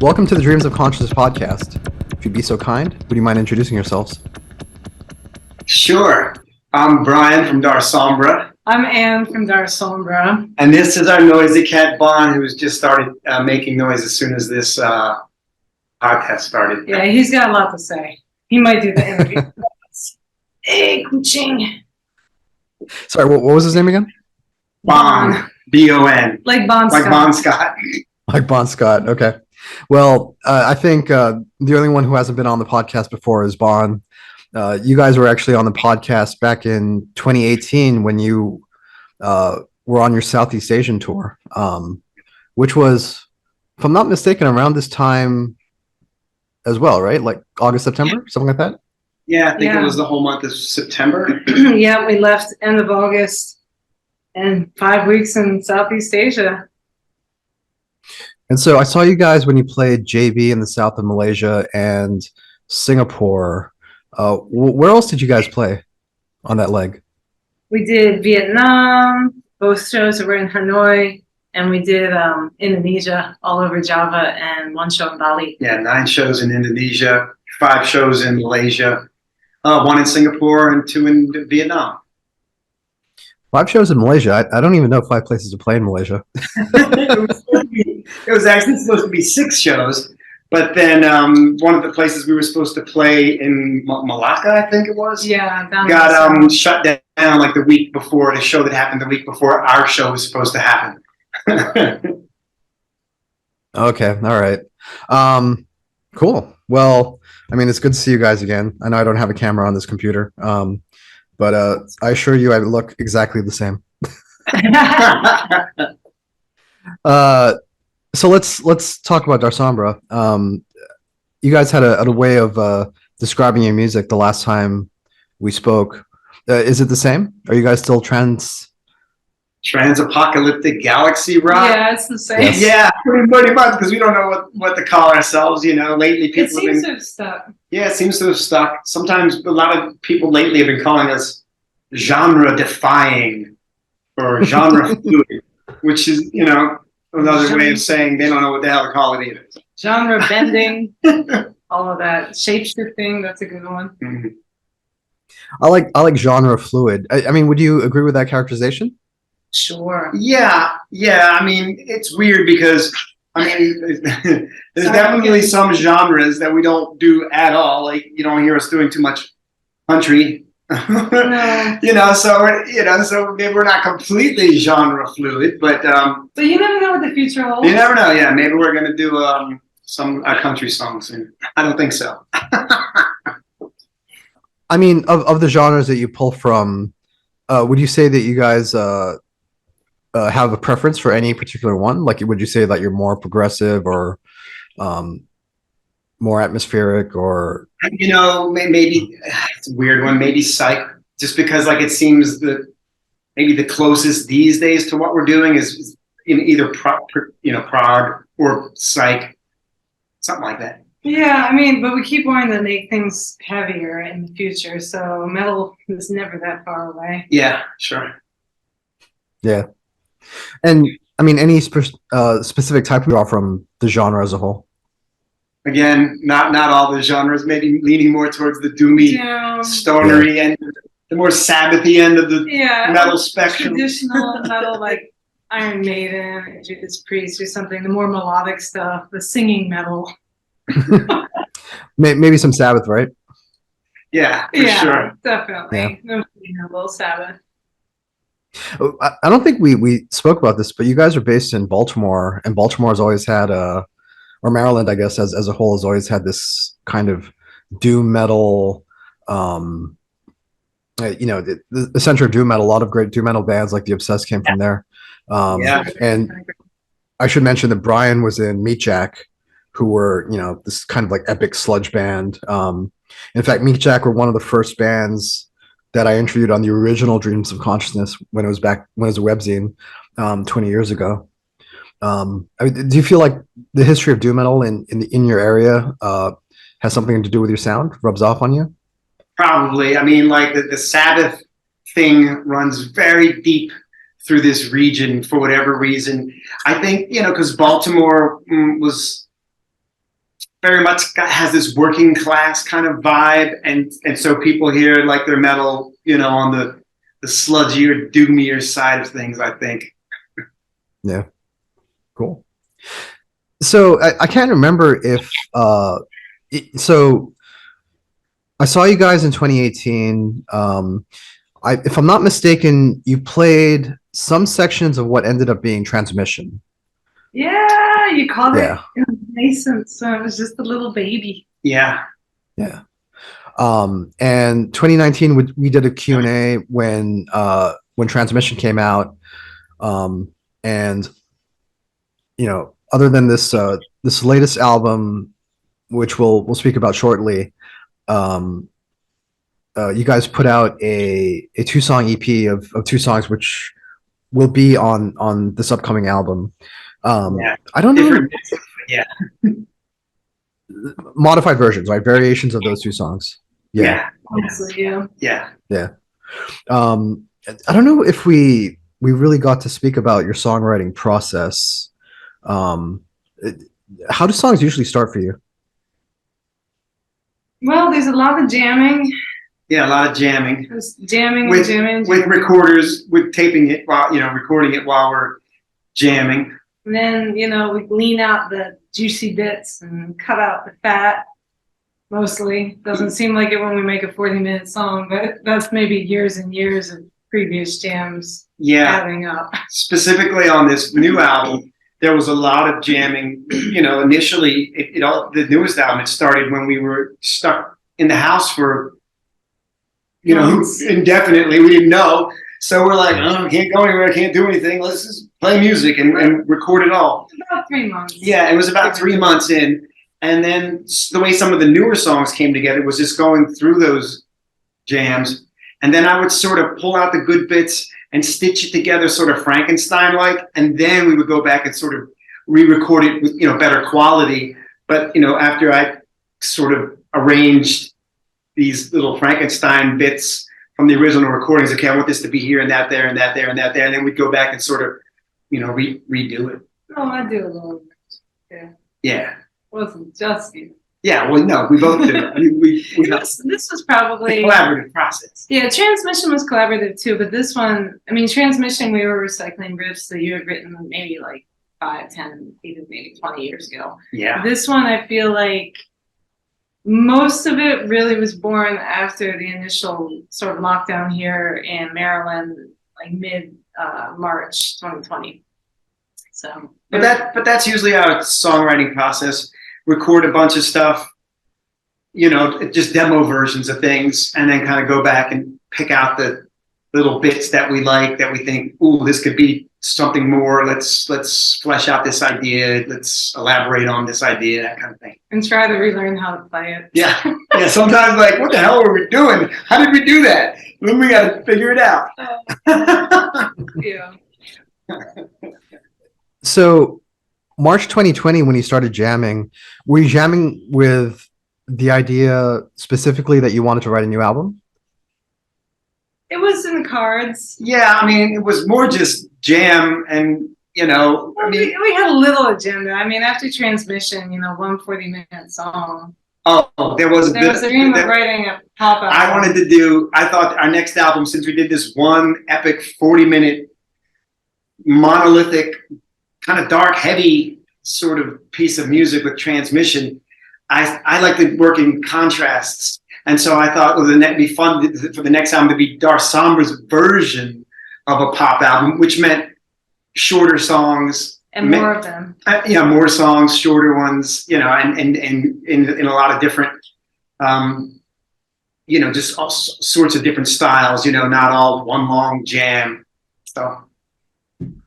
Welcome to the Dreams of Consciousness podcast. If you'd be so kind, would you mind introducing yourselves? Sure. I'm Brian from Darsombra. I'm Anne from Darsombra. And this is our noisy cat, Bon, who's just started making noise as soon as this podcast started. Yeah, he's got a lot to say. He might do the interview. Hey, Kuching. Sorry, what was his name again? Bon. B-O-N. Like Bon Scott. Like Bon Scott. Like Bon Scott. Okay. Well, I think the only one who hasn't been on the podcast before is Bon. You guys were actually on the podcast back in 2018 when you were on your Southeast Asian tour, which was, if I'm not mistaken, around this time as well, right? Like August, September, something like that? Yeah, I think it was the whole month of September. Yeah, we left end of August and 5 weeks in Southeast Asia. And so I saw you guys when you played JB in the south of Malaysia and Singapore. Where else did you guys play on that leg? We did Vietnam, both shows were in Hanoi, and we did Indonesia, all over Java, and one show in Bali. Yeah, 9 shows in Indonesia, 5 shows in Malaysia, 1 in Singapore, and 2 in Vietnam. 5 shows in Malaysia. I don't even know 5 places to play in Malaysia. It was actually supposed to be 6 shows, but then one of the places we were supposed to play in Malacca, I think it was, got shut down like the week before. The show that happened the week before our show was supposed to happen. Okay, all right. Cool. Well, I mean, it's good to see you guys again. I know I don't have a camera on this computer, but I assure you I look exactly the same. So let's talk about Darsombra. You guys had a way of describing your music the last time we spoke. Is it the same? Are you guys still trans-apocalyptic galaxy rock? Yeah, it's the same. Yes. Yeah, pretty much, because we don't know what to call ourselves. You know, lately people It seems to have stuck. Yeah, it seems to have stuck. Sometimes a lot of people lately have been calling us genre-defying or genre-fluid, which is, you know, another way of saying they don't know what the hell to call it either. Genre bending, all of that. Shape shifting, that's a good one. Mm-hmm. I like genre fluid. I mean, would you agree with that characterization? Sure. Yeah. I mean, it's weird because, I mean, there's definitely some genres that we don't do at all. Like, you don't hear us doing too much country. No. So maybe we're not completely genre fluid, but you never know what the future holds. you never know. Yeah, maybe we're gonna do some country songs soon. I don't think so. I mean, of the genres that you pull from, would you say that you guys have a preference for any particular one? Like, would you say that you're more progressive or more atmospheric, or maybe it's a weird one. Maybe psych, just because like it seems that maybe the closest these days to what we're doing is in either prog or psych, something like that. Yeah, I mean, but we keep wanting to make things heavier in the future, so metal is never that far away. Yeah, sure. Yeah, and I mean, any specific type we draw from the genre as a whole? Again, not all the genres. Maybe leaning more towards the doomy, stonery, and the more Sabbathy end of the metal spectrum. Traditional metal, like Iron Maiden, Judas Priest, or something. The more melodic stuff, the singing metal. Maybe some Sabbath, right? Yeah, for sure. Definitely. Yeah. A little Sabbath. I don't think we spoke about this, but you guys are based in Baltimore, and Baltimore has always had or Maryland, I guess, as a whole, has always had this kind of doom metal, the center of doom metal. A lot of great doom metal bands like The Obsessed came from there. And I should mention that Brian was in Meat Jack, who were, this kind of like epic sludge band. In fact, Meat Jack were one of the first bands that I interviewed on the original Dreams of Consciousness when it was a webzine 20 years ago. I mean, do you feel like the history of doom metal in your area has something to do with your sound? Rubs off on you? Probably. I mean, like the Sabbath thing runs very deep through this region for whatever reason. I think, because Baltimore was very much has this working class kind of vibe, and so people here like their metal, on the sludgier, doomier side of things, I think. Yeah, cool. So I can't remember if so I saw you guys in 2018. If I'm not mistaken, you played some sections of what ended up being Transmission. Yeah, you called Yeah. it nascent, so it was just a little baby. Yeah. Yeah. And 2019, we did a Q&A when Transmission came out. And other than this this latest album, which we'll speak about shortly, you guys put out a 2-song EP of 2 songs, which will be on this upcoming album. Yeah. I don't know. Yeah. Modified versions, right? Variations of those 2 songs. Yeah. Honestly, yeah. Yeah. Yeah. I don't know if we really got to speak about your songwriting process. How do songs usually start for you? Well, there's a lot of jamming. Yeah, a lot of jamming. Just jamming with recorders, with taping it while recording it while we're jamming. And then we lean out the juicy bits and cut out the fat. Mostly doesn't seem like it when we make a 40-minute song, but that's maybe years and years of previous jams adding up. Specifically on this new album, there was a lot of jamming. Initially, the newest album, it started when we were stuck in the house for indefinitely. We didn't know, so we're like, oh, I can't go anywhere, I can't do anything. Let's just play music and record it all. About 3 months. Yeah, it was about 3 months in. And then the way some of the newer songs came together was just going through those jams. And then I would sort of pull out the good bits and stitch it together sort of Frankenstein-like. And then we would go back and sort of re-record it with, better quality. But, after I sort of arranged these little Frankenstein bits from the original recordings, okay, I want this to be here and that there and that there and that there. And then we'd go back and sort of, redo it. Oh, I do a little bit. Yeah. Yeah. Wasn't just you. Yeah, well, no, we both do. This was probably a collaborative process. Yeah, Transmission was collaborative too, but this one, Transmission, we were recycling riffs that you had written maybe like 5, 10, even maybe 20 years ago. Yeah. This one, I feel like most of it really was born after the initial sort of lockdown here in Maryland, like mid March 2020. So, but that's usually our songwriting process. Record a bunch of stuff, just demo versions of things, and then kind of go back and pick out the little bits that we like, that we think, ooh, this could be something more. Let's flesh out this idea. Let's elaborate on this idea, that kind of thing. And try to relearn how to play it. Yeah. Yeah. Sometimes like, what the hell were we doing? How did we do that? Then we got to figure it out. Yeah. So March 2020, when you started jamming, were you jamming with the idea specifically that you wanted to write a new album? It was in the cards. Yeah, it was more just jam and, we had a little agenda. After Transmission, 1 40-minute song. Oh, there was a dream of writing a pop album. I thought our next album, since we did this one epic 40-minute monolithic, kind of dark, heavy sort of piece of music with Transmission, I like to work in contrasts. And so I thought, it'd be fun for the next album to be Darsombra's version of a pop album, which meant shorter songs. And more of them. More songs, shorter ones, and in a lot of different, just all sorts of different styles, not all one long jam. So.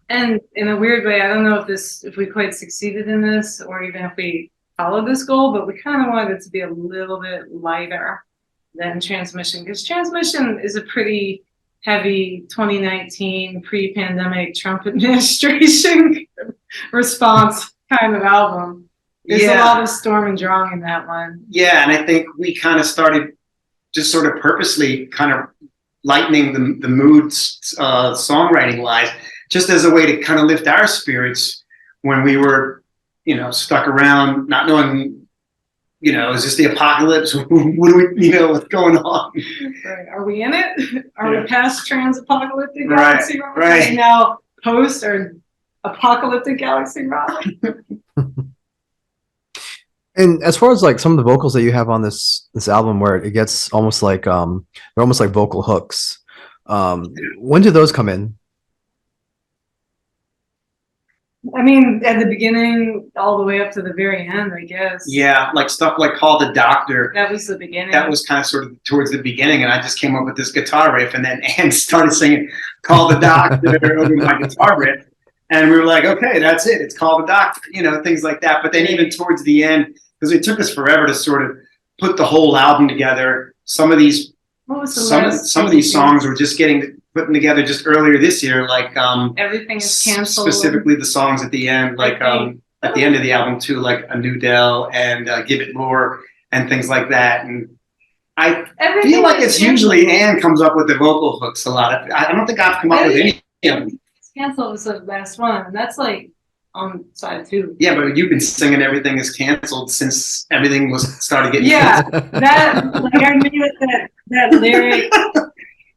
And in a weird way, I don't know if we quite succeeded in this, or even if we followed this goal, but we kind of wanted it to be a little bit lighter than Transmission, because Transmission is a pretty heavy 2019 pre-pandemic Trump administration response kind of album. There's a lot of storm and drang in that one. Yeah, and I think we kind of started just sort of purposely kind of lightening the moods songwriting wise, just as a way to kind of lift our spirits when we were, stuck around not knowing is this the apocalypse? What do we, what's going on? Right. Are we in it? Are we past trans-apocalyptic Right, galaxy rock? right. Like now post or apocalyptic galaxy rock? And as far as like some of the vocals that you have on this album, where it gets almost like they're almost like vocal hooks. When do those come in? I mean, at the beginning, all the way up to the very end, I guess. Yeah, like stuff like Call the Doctor. That was the beginning. That was kind of sort of towards the beginning, and I just came up with this guitar riff, and then Anne started singing Call the Doctor over my guitar riff. And we were like, okay, that's it. It's Call the Doctor, things like that. But then even towards the end, because it took us forever to sort of put the whole album together, some of these songs were just putting together just earlier this year, like Everything is Canceled. Specifically the songs at the end, like at the end of the album too, like A New Dell and Give It More and things like that. And I feel like it's usually Anne comes up with the vocal hooks a lot. I don't think I've come up with any of them. Canceled was the last one, and that's like on side 2. Yeah, but you've been singing Everything Is Canceled since everything was started getting canceled. I knew that lyric.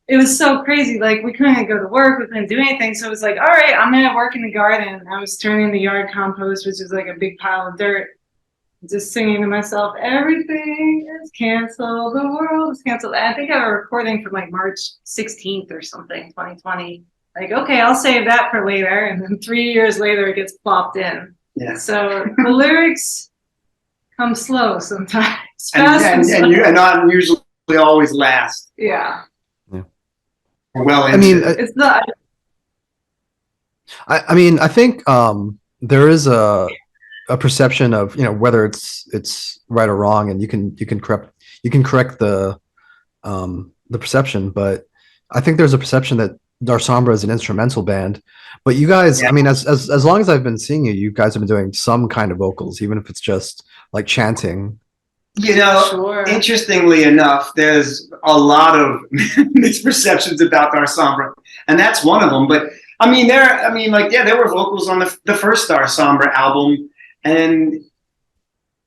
It was so crazy. Like, we couldn't go to work, we couldn't do anything. So it was like, all right, I'm gonna work in the garden. I was turning the yard compost, which is like a big pile of dirt, just singing to myself, everything is canceled, the world is canceled. And I think I had a recording from like March 16th or something, 2020. Like, okay, I'll save that for later. And then 3 years later, it gets plopped in. Yeah. So the lyrics come slow sometimes. And not usually always last. Yeah. Well, I mean, it's not. I think there is a perception of whether it's right or wrong, and you can correct the perception, but I think there's a perception that Darsombra is an instrumental band, but you guys, I mean, as long as I've been seeing you guys have been doing some kind of vocals, even if it's just like chanting. Sure. Interestingly enough, there's a lot of misperceptions about Darsombra, and that's one of them. But there were vocals on the first Darsombra album, and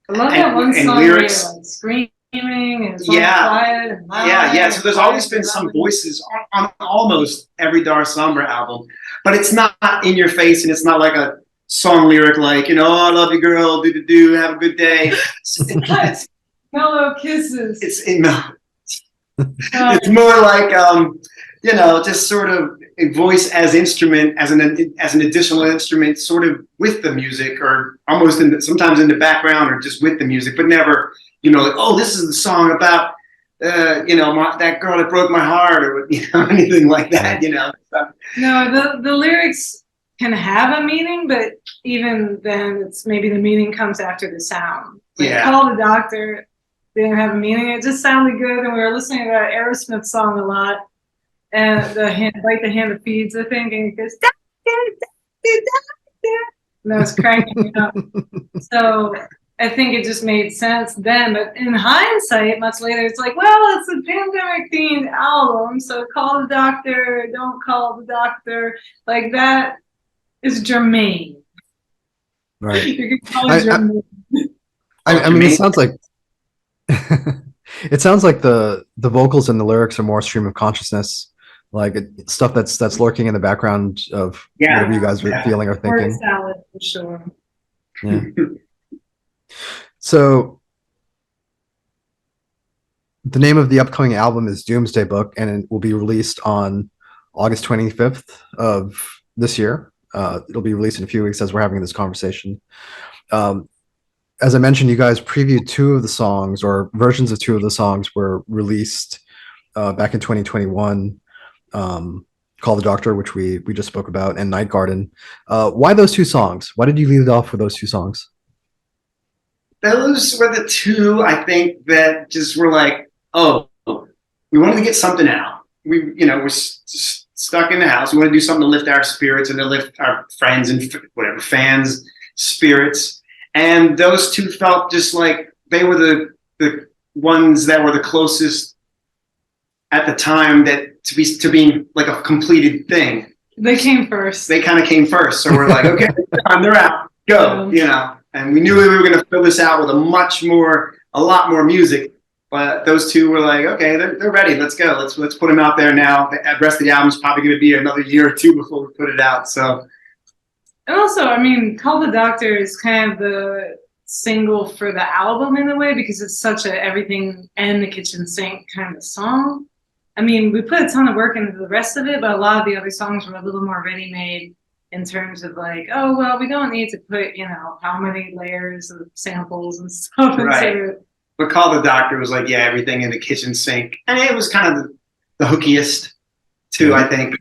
I love that one song lyrics, where you're like screaming and it's quiet and loud. Yeah. So there's always been some voices on almost every Darsombra album, but it's not in your face, and it's not like a song lyric like I love you, girl, do have a good day. It's mellow kisses. It's more like just sort of a voice as instrument, as an additional instrument, sort of with the music, or almost sometimes in the background, or just with the music, but never like, oh, this is the song about that girl that broke my heart, or anything like that. No, the lyrics can have a meaning, but even then, it's maybe the meaning comes after the sound. Like, Call the Doctor didn't have a meaning. It just sounded good, and we were listening to that Aerosmith song a lot. And the hand that feeds, I think, and it goes, and I was cracking me up. So I think it just made sense then, but in hindsight, much later, it's like, well, it's a pandemic themed album, so call the doctor, don't call the doctor, like that is germane. Right. You can call it germane. I mean, it sounds like the vocals and the lyrics are more stream of consciousness, like stuff that's lurking in the background of whatever you guys are feeling or thinking. Word salad for sure. Yeah. So the name of the upcoming album is Doomsday Book, and it will be released on August 25th of this year. It'll be released in a few weeks as we're having this conversation. As I mentioned, you guys previewed 2 of the songs, or versions of 2 of the songs were released back in 2021. Call the Doctor, which we just spoke about, and Night Garden. Why those 2 songs? Why did you lead it off with those 2 songs? Those were the 2, I think, that just were like, oh, we wanted to get something out. We're stuck in the house. We want to do something to lift our spirits and to lift our friends and fans' spirits. And those 2 felt just like they were the ones that were the closest at the time to being like a completed thing. They came first. They kind of came first. So we're like, okay, they're out. Go, And we knew we were going to fill this out with a a lot more music. But those two were like, okay, they're ready. Let's go. Let's put them out there now. The rest of the album's probably going to be another year or two before we put it out. So, and also, I mean, Call the Doctor is kind of the single for the album in a way because it's such a everything and the kitchen sink kind of song. I mean, we put a ton of work into the rest of it, but a lot of the other songs were a little more ready-made in terms of like, oh, well, we don't need to put, how many layers of samples and stuff into it. But Call the Doctor was like, yeah, everything in the kitchen sink. And it was kind of the hookiest too, I think,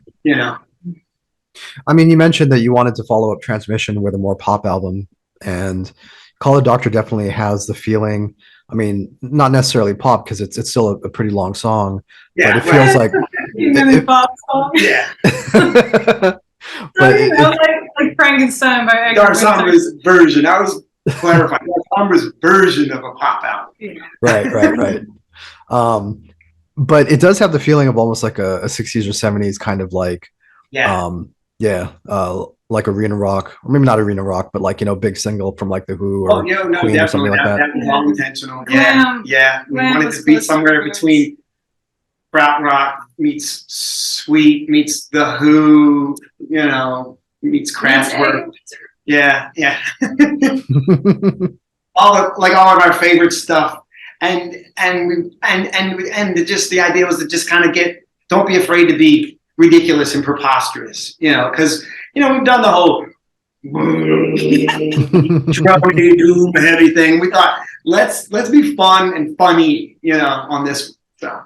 I mean, you mentioned that you wanted to follow up Transmission with a more pop album, and Call the Doctor definitely has the feeling. I mean, not necessarily pop because it's still a pretty long song, but it feels like pop song. Yeah. But like Frankenstein by Edgar Darsombra's version. I was clarifying. Darsombra's version of a pop album. Yeah. Right. But it does have the feeling of almost like a 60s or 70s kind of like, like arena rock, or maybe not arena rock, but like, big single from like the Who or Queen or something like that. That was all intentional. Yeah. We wanted to be somewhere between krautrock meets Sweet meets the Who, meets Kraftwerk. Yeah. all of our favorite stuff, and just the idea was to just kind of don't be afraid to be ridiculous and preposterous, because we've done the whole doom heavy thing. We thought let's be fun and funny, on this. So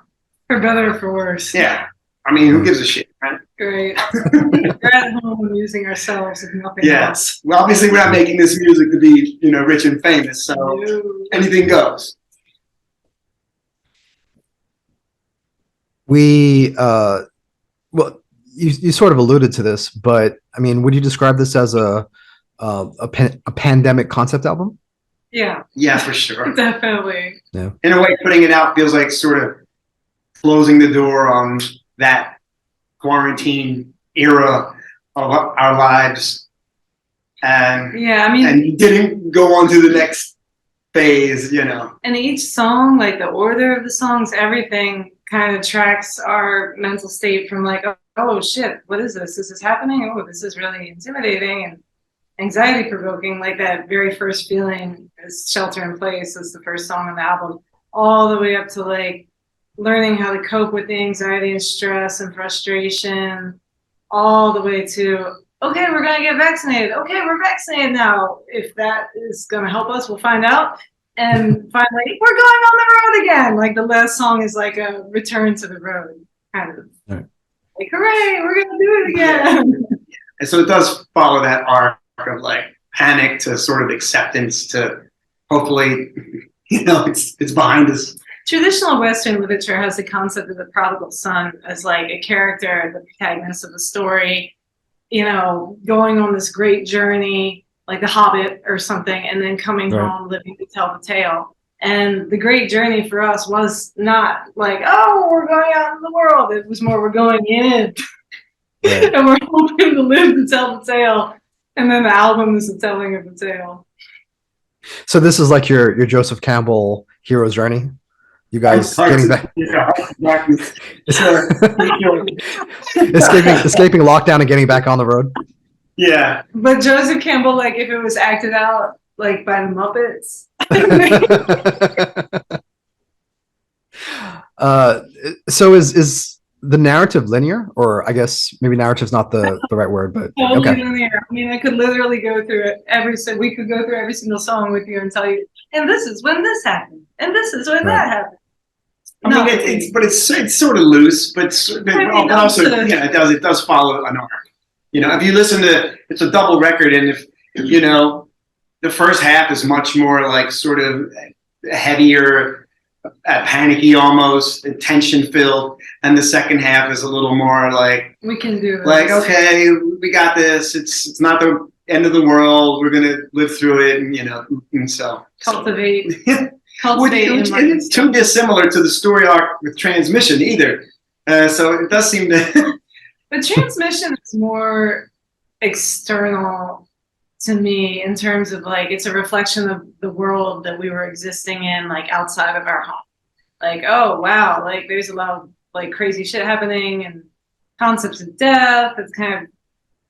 for better or for worse. Yeah. I mean, who gives a shit, right? Great. We're at home amusing ourselves if nothing else. Well, obviously we're not making this music to be, rich and famous, so anything goes. Well, you sort of alluded to this, but I mean, would you describe this as a pandemic concept album? Yeah. Yeah, for sure. Definitely. Yeah. In a way, putting it out feels like sort of closing the door on that quarantine era of our lives, and and didn't go on to the next phase, And each song, like the order of the songs, everything kind of tracks our mental state from like, oh shit, what is this? This is happening. Oh, this is really intimidating and anxiety provoking. Like that very first feeling is Shelter in Place is the first song on the album, all the way up to like learning how to cope with the anxiety and stress and frustration, all the way to, okay, we're going to get vaccinated. Okay, we're vaccinated now. If that is going to help us, we'll find out. And finally, we're going on the road again. Like the last song is like a return to the road, kind of. Right. Like, hooray, we're going to do it again. And so it does follow that arc of like panic to sort of acceptance to hopefully, it's behind us. Traditional Western literature has the concept of the prodigal son as like a character, the protagonist of the story, going on this great journey, like The Hobbit or something, and then coming home, living to tell the tale. And the great journey for us was not like, oh, we're going out in the world. It was more, we're going in. And we're hoping to live to tell the tale. And then the album is the telling of the tale. So this is like your Joseph Campbell hero's journey? You guys getting back, escaping lockdown and getting back on the road. Yeah, but Joseph Campbell, like if it was acted out like by the Muppets. So is the narrative linear, or I guess maybe narrative's not the right word, but totally linear. I mean, I could literally go through it we could go through every single song with you and tell you, and this is when this happened, and this is when that happened. I mean, it's sort of loose, but also it does follow an arc. If you listen to, it's a double record, and if the first half is much more like sort of heavier, panicky almost, tension filled, and the second half is a little more like we can do this. Like, okay, we got this. It's not the end of the world. We're gonna live through it, and so cultivate. Which isn't too dissimilar to the story arc with Transmission either. So it does seem to. But Transmission is more external to me in terms of like it's a reflection of the world that we were existing in, like outside of our home. Like, oh wow, like there's a lot of like crazy shit happening and concepts of death. It's kind of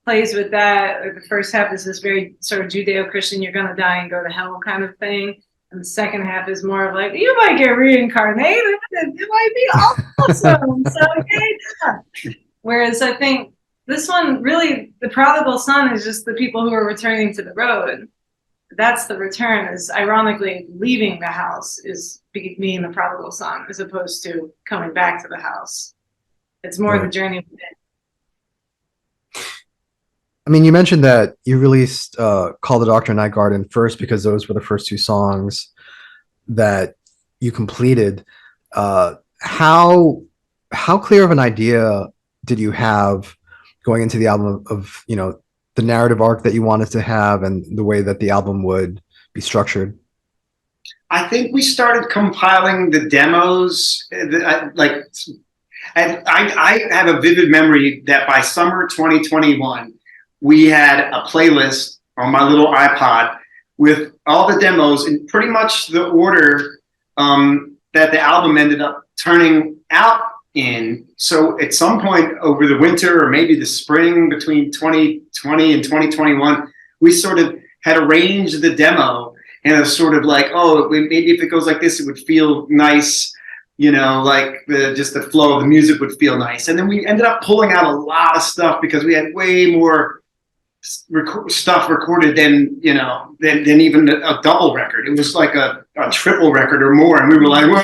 plays with that. Like the first half is this very sort of Judeo-Christian, you're gonna die and go to hell kind of thing. And the second half is more of like, you might get reincarnated. It might be awesome. So yeah. Whereas I think this one really, the prodigal son is just the people who are returning to the road. That's the return, is ironically leaving the house is being the prodigal son as opposed to coming back to the house. It's more the journey within. I mean, you mentioned that you released Call the Doctor, Night Garden first because those were the first two songs that you completed. How clear of an idea did you have going into the album of the narrative arc that you wanted to have and the way that the album would be structured? I think we started compiling the demos. I have a vivid memory that by summer 2021, we had a playlist on my little iPod with all the demos in pretty much the order that the album ended up turning out in. So at some point over the winter or maybe the spring between 2020 and 2021, we sort of had arranged the demo and it was sort of like, oh, maybe if it goes like this, it would feel nice. Like the flow of the music would feel nice. And then we ended up pulling out a lot of stuff because we had way more stuff recorded than even a double record. It was like a triple record or more. And we were like, well,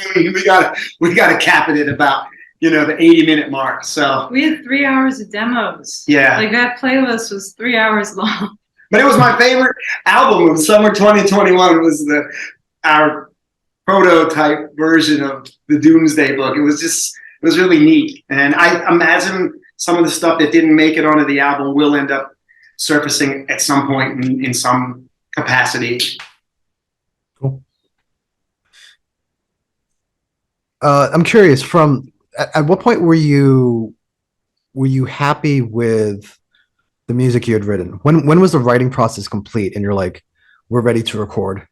we gotta cap it at about, the 80-minute mark. So we had 3 hours of demos. Yeah. Like that playlist was 3 hours long. But it was my favorite album of summer 2021 was our prototype version of the Doomsday Book. It was really neat. And I imagine some of the stuff that didn't make it onto the album will end up surfacing at some point in some capacity. Cool. I'm curious, at what point were you happy with the music you had written? When was the writing process complete and you're like, we're ready to record?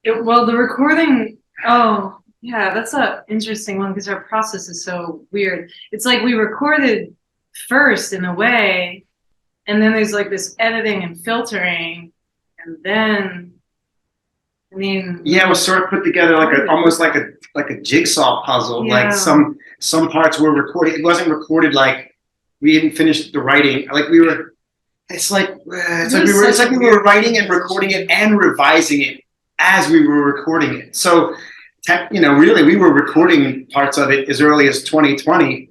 Well, the recording, oh, yeah, that's an interesting one because our process is so weird. It's like we recorded first in a way, and then there's like this editing and filtering, and then, I mean, yeah, it was sort of put together almost like a jigsaw puzzle. Yeah. Like some parts were recorded. It wasn't recorded like we hadn't finished the writing. Like we were. It's like we were writing and recording it and revising it as we were recording it. So, really, we were recording parts of it as early as 2020.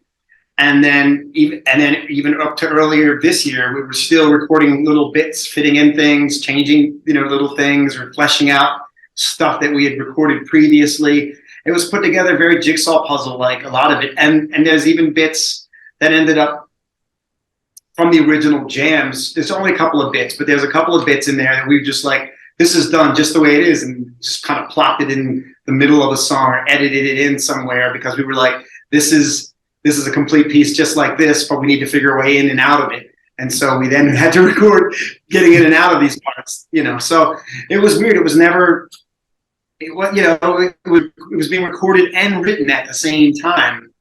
And then even up to earlier this year, we were still recording little bits, fitting in things, changing, little things or fleshing out stuff that we had recorded previously. It was put together very jigsaw puzzle, like a lot of it. And there's even bits that ended up from the original jams. There's only a couple of bits, but there's a couple of bits in there that we've just like, this is done just the way it is, and just kind of plopped it in the middle of a song or edited it in somewhere because we were like, this is a complete piece just like this, but we need to figure a way in and out of it. And so we then had to record getting in and out of these parts, So it was weird. It was never, it was being recorded and written at the same time.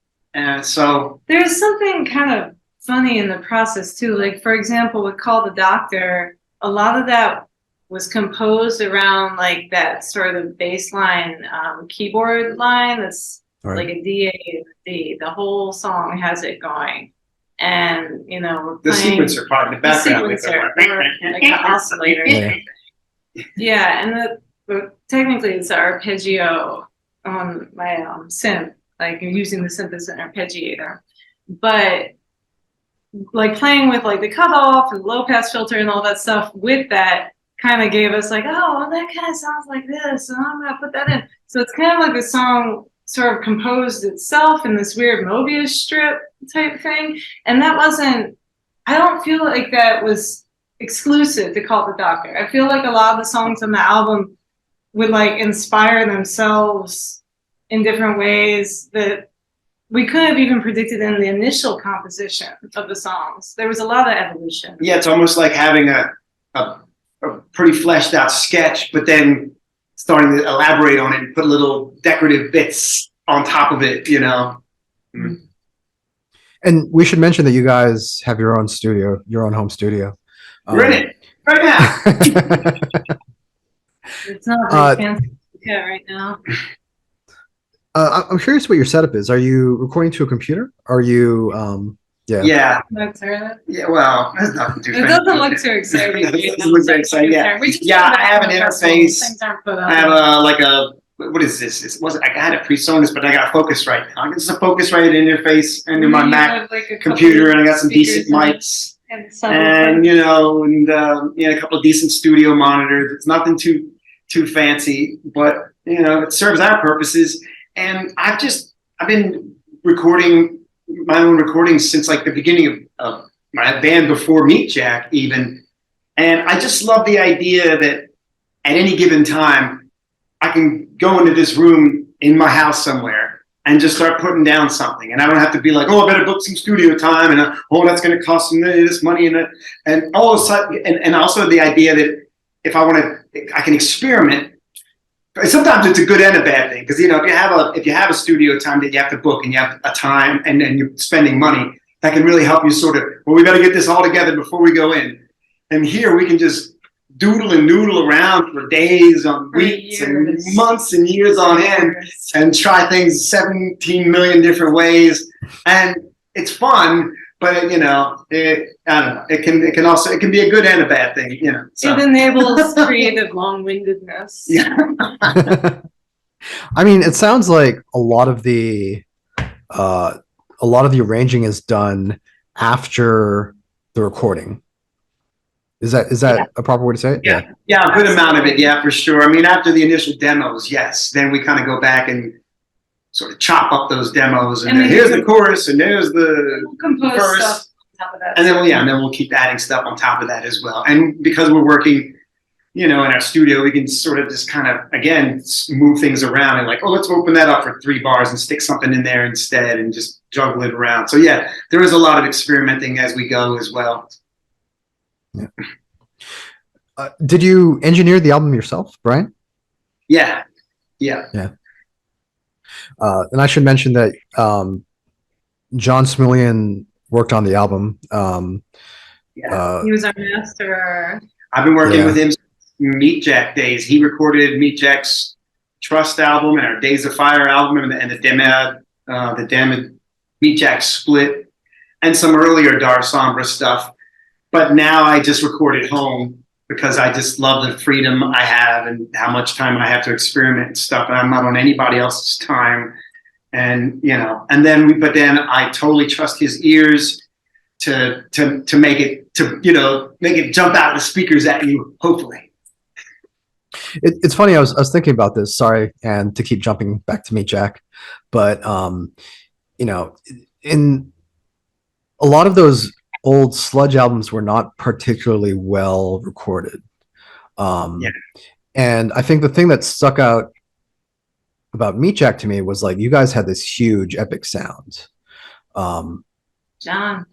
So there's something kind of funny in the process too. Like for example, with Call the Doctor, a lot of that was composed around like that sort of bass line keyboard line that's right. Like a D, A, and a D. The whole song has it going. And, we're the playing sequencer part in the background. Like an oscillator. Yeah, and technically it's an arpeggio on my synth. Like I'm using the synth as an arpeggiator. But like playing with like the cutoff and low pass filter and all that stuff with that kind of gave us like, oh, well, that kind of sounds like this, and I'm gonna put that in. So it's kind of like the song sort of composed itself in this weird Mobius strip type thing. And that wasn't, I don't feel like that was exclusive to Call the Doctor. I feel like a lot of the songs on the album would like inspire themselves in different ways that we could have even predicted in the initial composition of the songs. There was a lot of evolution. Yeah, it's almost like having a pretty fleshed out sketch, but then starting to elaborate on it and put little decorative bits on top of it, you know. Mm. And we should mention that you guys have your own studio, your own home studio. We're in it right now. It's not very fancy right now. I'm curious what your setup is. Are you recording to a computer? Are you, Yeah. That's right. Yeah, well, there's nothing too It doesn't look too exciting. It doesn't look very exciting, yeah. Yeah, I have an interface. I have what is this? I had a PreSonus, but I got Focusrite now. It's a Focusrite interface into my Mac computer, and I got some decent mics, and you know, and a couple of decent studio monitors. It's nothing too fancy, but you know, it serves our purposes. And I've been recording my own recordings since like the beginning of my band before Meet Jack even. And I just love the idea that at any given time, I can go into this room in my house somewhere and just start putting down something. And I don't have to be like, oh, I better book some studio time. And oh, that's going to cost me this money. And all of a sudden, and also the idea that if I want to, I can experiment. Sometimes it's a good and a bad thing, because you know, if you have a studio time that you have to book and you have a time and you're spending money, that can really help you sort of, well, we got to get this all together before we go in. And here we can just doodle and noodle around for days, on weeks, and months and years on end, and try things 17 million different ways. And it's fun, but you know, I don't know. It can be a good and a bad thing, you know. So. It enables creative long-windedness. Yeah. I mean, it sounds like a lot of the arranging is done after the recording. Is that a proper way to say it? Yeah, a good amount of it, yeah, for sure. I mean, after the initial demos, yes. Then we kind of go back and sort of chop up those demos, and here's the chorus, and there's the verse, stuff on top of that. And then we'll keep adding stuff on top of that as well. And because we're working, you know, in our studio, we can sort of just kind of again move things around and like, oh, let's open that up for 3 bars and stick something in there instead, and just juggle it around. So yeah, there is a lot of experimenting as we go as well. Yeah. Did you engineer the album yourself, Brian? Yeah. And I should mention that John Smillian worked on the album. He was our master. I've been working with him since Meet Jack days. He recorded Meet Jack's Trust album and our Days of Fire album, and the Damned Meet Jack split, and some earlier Darsombra stuff. But now I just record at home because I just love the freedom I have and how much time I have to experiment and stuff. And I'm not on anybody else's time. And, you know, but then I totally trust his ears to make it, make it jump out of the speakers at you, hopefully. It's funny. I was thinking about this, sorry. And to keep jumping back to Meet Jack, but, you know, in a lot of those old sludge albums were not particularly well recorded. And I think the thing that stuck out about Meet Jack to me was like, you guys had this huge epic sound. John.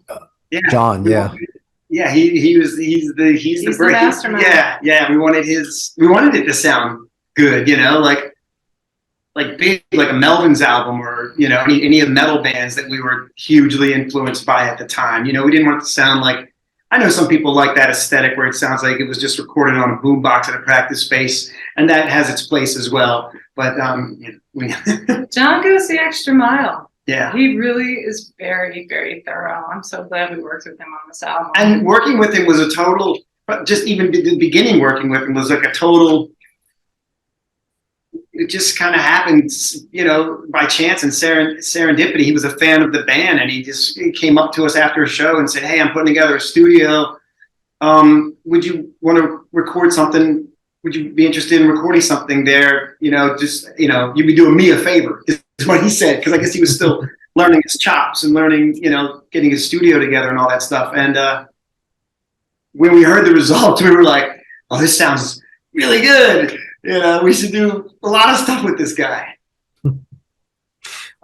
John, yeah. Yeah, he's the mastermind. Yeah. We wanted it to sound good, you know, like big, like a Melvin's album, or you know, any of the metal bands that we were hugely influenced by at the time. You know, we didn't want it to sound like, I know some people like that aesthetic where it sounds like it was just recorded on a boombox at a practice space, and that has its place as well. But John goes the extra mile. Yeah, he really is very, very thorough. I'm so glad we worked with him on this album. And working with him was a total, just even the beginning working with him was like a total. It just kind of happened, you know, by chance and serendipity. He was a fan of the band, and he came up to us after a show and said, "Hey, I'm putting together a studio. Would you want to record something? Would you be interested in recording something there? You know, just, you know, you'd be doing me a favor," is what he said, because I guess he was still learning his chops and learning, you know, getting his studio together and all that stuff. And when we heard the results, we were like, "Oh, this sounds really good. You know, we should do a lot of stuff with this guy."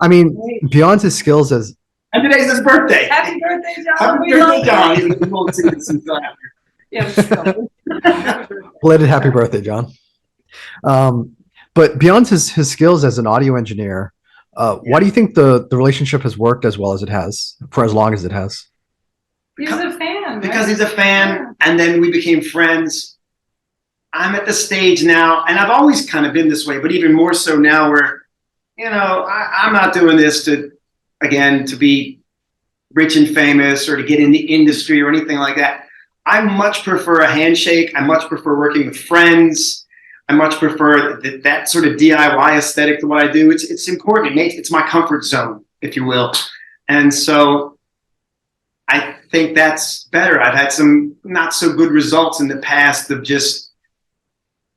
I mean, beyond his skills as and today's his birthday. Happy birthday, John. Happy birthday, John. Even if we won't see this until after. Yeah, belated happy birthday, John. But beyond his skills as an audio engineer, why do you think the relationship has worked as well as it has for as long as it has? he's a fan. Right? Because he's a fan, and then we became friends. I'm at the stage now, and I've always kind of been this way, but even more so now where, I'm not doing this to be rich and famous or to get in the industry or anything like that. I much prefer a handshake. I much prefer working with friends. I much prefer that sort of DIY aesthetic to what I do. It's important. It's my comfort zone, if you will. And so I think that's better. I've had some not so good results in the past of just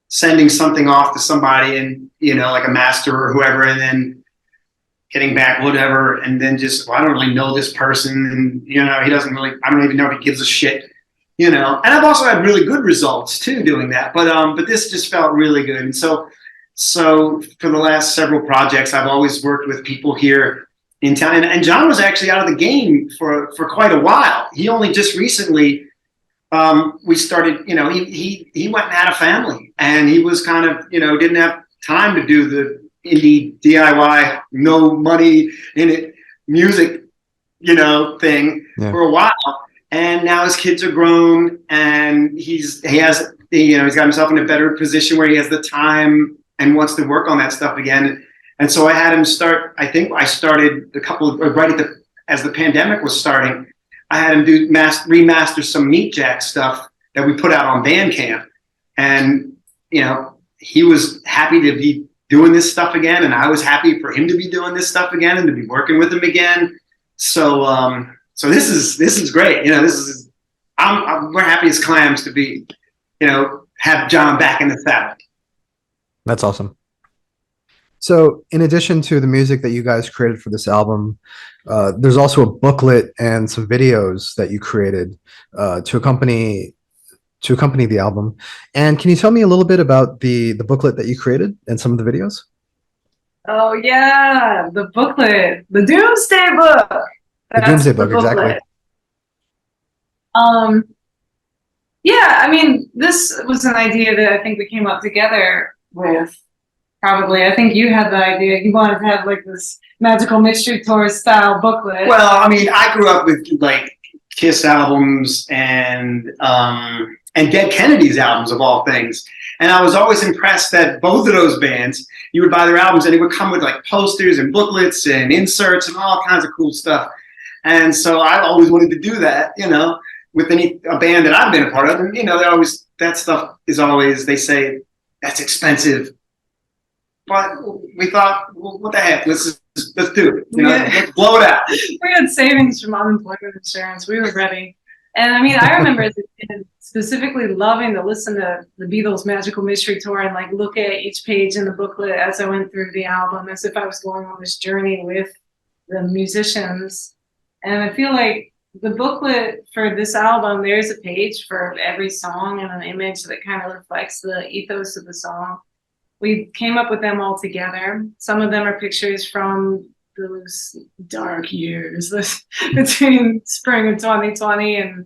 sending something off to somebody and, like a master or whoever, and then getting back whatever, and then just, I don't really know this person, and, he doesn't really, I don't even know if he gives a shit. And I've also had really good results too doing that, but this just felt really good. And so for the last several projects, I've always worked with people here in town, and John was actually out of the game for quite a while. He only just recently, we started, he went and had a family, and he was kind of, didn't have time to do the indie DIY, no money in it music, thing for a while. And now his kids are grown, and he's got himself in a better position where he has the time and wants to work on that stuff again. And so I had him start. I think I started as the pandemic was starting. I had him remaster some Meat Jack stuff that we put out on Bandcamp, and he was happy to be doing this stuff again, and I was happy for him to be doing this stuff again and to be working with him again. So this is great. We're happy as clams to be, have John back in the saddle. That's awesome. So in addition to the music that you guys created for this album, there's also a booklet and some videos that you created to accompany the album. And can you tell me a little bit about the booklet that you created and some of the videos? Oh yeah, the booklet, the Doomsday Book. The Doomsday Book, exactly. Yeah, I mean, this was an idea that I think we came up together with. Probably, I think you had the idea. You wanted to have like this magical mystery tour style booklet. Well, I mean, I grew up with like Kiss albums and Dead Kennedys albums of all things. And I was always impressed that both of those bands, you would buy their albums and it would come with like posters and booklets and inserts and all kinds of cool stuff. And so I always wanted to do that, with a band that I've been a part of. And, that stuff is always, they say, that's expensive. But we thought, well, what the heck? Let's do it. Let's blow it out. We had savings from unemployment insurance. We were ready. And I mean, I remember specifically loving to listen to the Beatles' Magical Mystery Tour and like look at each page in the booklet as I went through the album, as if I was going on this journey with the musicians. And I feel like the booklet for this album, there's a page for every song and an image that kind of reflects the ethos of the song. We came up with them all together. Some of them are pictures from those dark years between spring of 2020 and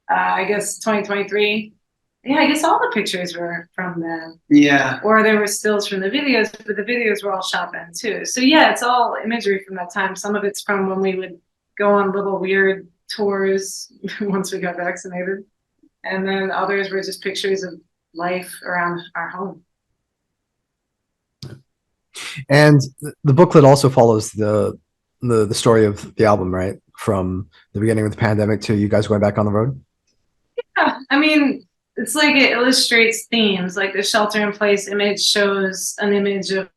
I guess 2023. Yeah, I guess all the pictures were from then. Yeah. Or there were stills from the videos, but the videos were all shot then too. So yeah, it's all imagery from that time. Some of it's from when we would go on little weird tours once we got vaccinated. And then others were just pictures of life around our home. And the booklet also follows the story of the album, right? From the beginning of the pandemic to you guys going back on the road. Yeah, I mean, it's like it illustrates themes. Like the shelter-in-place image shows an image of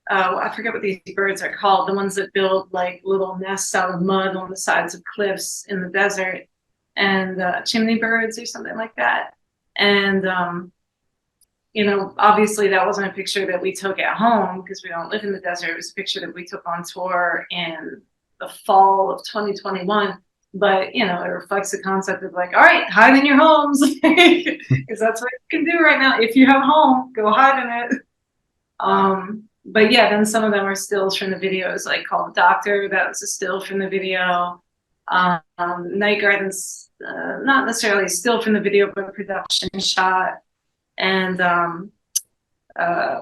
I forget what these birds are called. The ones that build like little nests out of mud on the sides of cliffs in the desert, and chimney birds or something like that. And obviously that wasn't a picture that we took at home because we don't live in the desert. It was a picture that we took on tour in the fall of 2021. But, it reflects the concept of like, all right, hide in your homes. Because that's what you can do right now. If you have a home, go hide in it. but yeah, then some of them are stills from the videos, like Call the Doctor. That was a still from the video. Night Garden's not necessarily still from the video, but production shot. And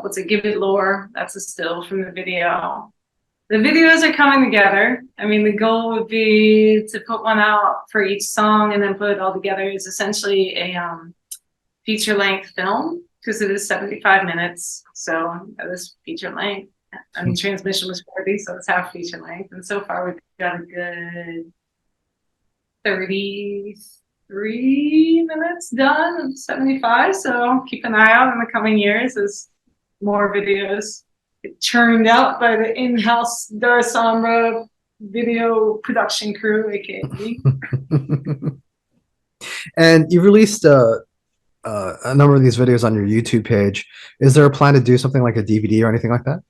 what's it? Give It Lore. That's a still from the video. The videos are coming together. I mean, the goal would be to put one out for each song and then put it all together. It's essentially a feature-length film because it is 75 minutes. So that is feature-length. I mean, Transmission was 40, so it's half feature-length. And so far, we've got a good 33 minutes done of 75. So keep an eye out in the coming years as more videos get churned out by the in-house Darsombra video production crew, aka me. And you released a number of these videos on your YouTube page. Is there a plan to do something like a DVD or anything like that?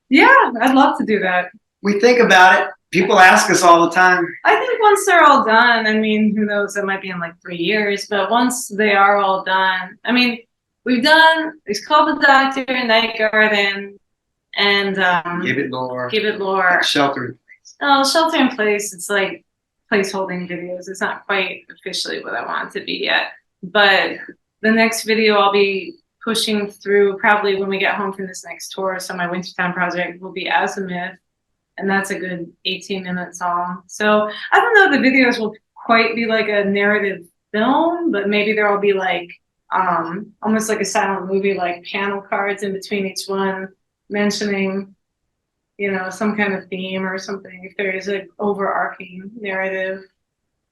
Yeah, I'd love to do that. We think about it. People ask us all the time. I think once they're all done, I mean, who knows, it might be in like 3 years, but once they are all done, I mean, it's Called the Doctor, Night Garden, and Give It Lore. Give It Lore. Shelter in Place. Oh, Shelter in Place, it's like placeholding videos. It's not quite officially what I want it to be yet. But the next video I'll be pushing through probably when we get home from this next tour. So my Wintertime project will be Azimuth, and that's a good 18-minute song. So I don't know if the videos will quite be like a narrative film, but maybe there will be like almost like a silent movie, like panel cards in between each one mentioning, you know, some kind of theme or something. If there is an overarching narrative,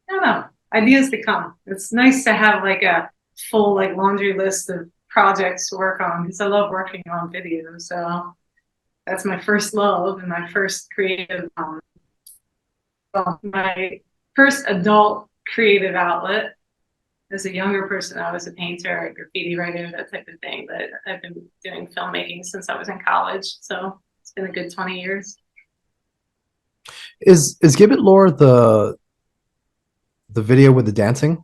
I don't know. Ideas to come. It's nice to have like a full like laundry list of projects to work on because I love working on videos. So that's my first love and my first creative, my first adult creative outlet. As a younger person, I was a painter, a graffiti writer, that type of thing. But I've been doing filmmaking since I was in college. So it's been a good 20 years. Is Give It Lore the video with the dancing?